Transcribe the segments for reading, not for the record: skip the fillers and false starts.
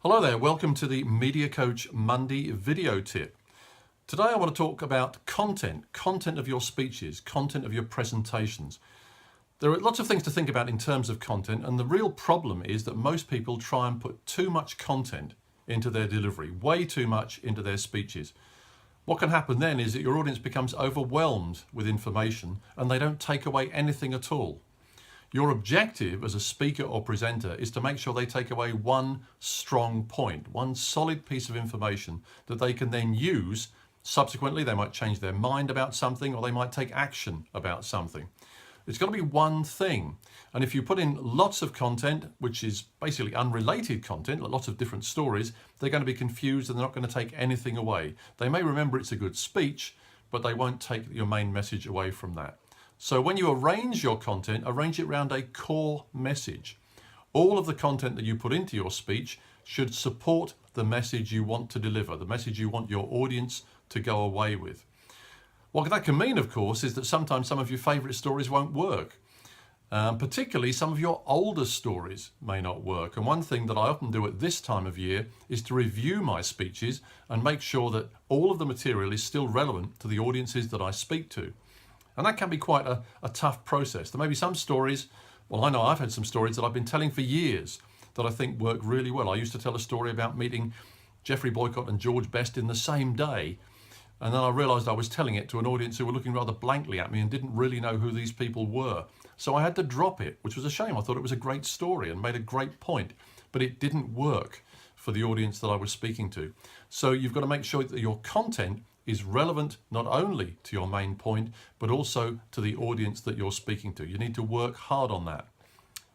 Hello there, welcome to the MediaCoach Monday Video Tip. Today I want to talk about content of your speeches, content of your presentations. There are lots of things to think about in terms of content, and the real problem is that most people try and put too much content into their delivery, way too much into their speeches. What can happen then is that your audience becomes overwhelmed with information and they don't take away anything at all. Your objective as a speaker or presenter is to make sure they take away one strong point, one solid piece of information that they can then use. Subsequently, they might change their mind about something or they might take action about something. It's got to be one thing. And if you put in lots of content, which is basically unrelated content, lots of different stories, they're going to be confused and they're not going to take anything away. They may remember it's a good speech, but they won't take your main message away from that. So when you arrange your content, arrange it around a core message. All of the content that you put into your speech should support the message you want to deliver, the message you want your audience to go away with. What that can mean, of course, is that sometimes some of your favorite stories won't work. Particularly some of your older stories may not work. And one thing that I often do at this time of year is to review my speeches and make sure that all of the material is still relevant to the audiences that I speak to. And that can be quite a tough process. There may be some stories, well, I know I've had some stories that I've been telling for years that I think work really well. I used to tell a story about meeting Jeffrey Boycott and George Best in the same day. And then I realized I was telling it to an audience who were looking rather blankly at me and didn't really know who these people were. So I had to drop it, which was a shame. I thought it was a great story and made a great point, but it didn't work for the audience that I was speaking to. So you've got to make sure that your content is relevant not only to your main point, but also to the audience that you're speaking to. You need to work hard on that.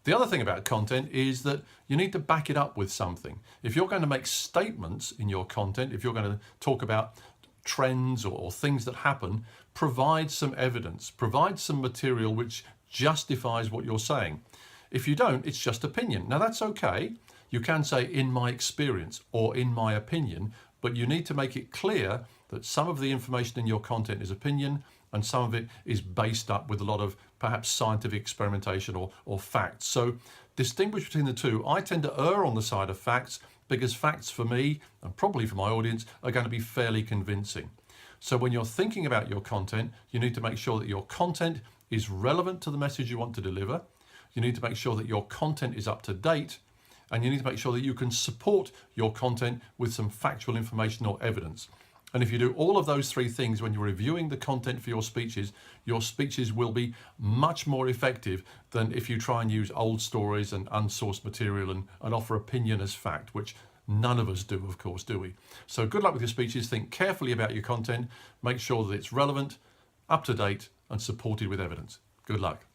The other thing about content is that you need to back it up with something. If you're going to make statements in your content, if you're going to talk about trends or things that happen, provide some evidence, provide some material which justifies what you're saying. If you don't, it's just opinion. Now that's okay. You can say in my experience or in my opinion, but you need to make it clear that some of the information in your content is opinion and some of it is based up with a lot of perhaps scientific experimentation or facts. So distinguish between the two. I tend to err on the side of facts because facts for me and probably for my audience are going to be fairly convincing. So when you're thinking about your content, you need to make sure that your content is relevant to the message you want to deliver. You need to make sure that your content is up to date, and you need to make sure that you can support your content with some factual information or evidence. And if you do all of those three things when you're reviewing the content for your speeches will be much more effective than if you try and use old stories and unsourced material and offer opinion as fact, which none of us do, of course, do we? So good luck with your speeches. Think carefully about your content. Make sure that it's relevant, up to date, and supported with evidence. Good luck.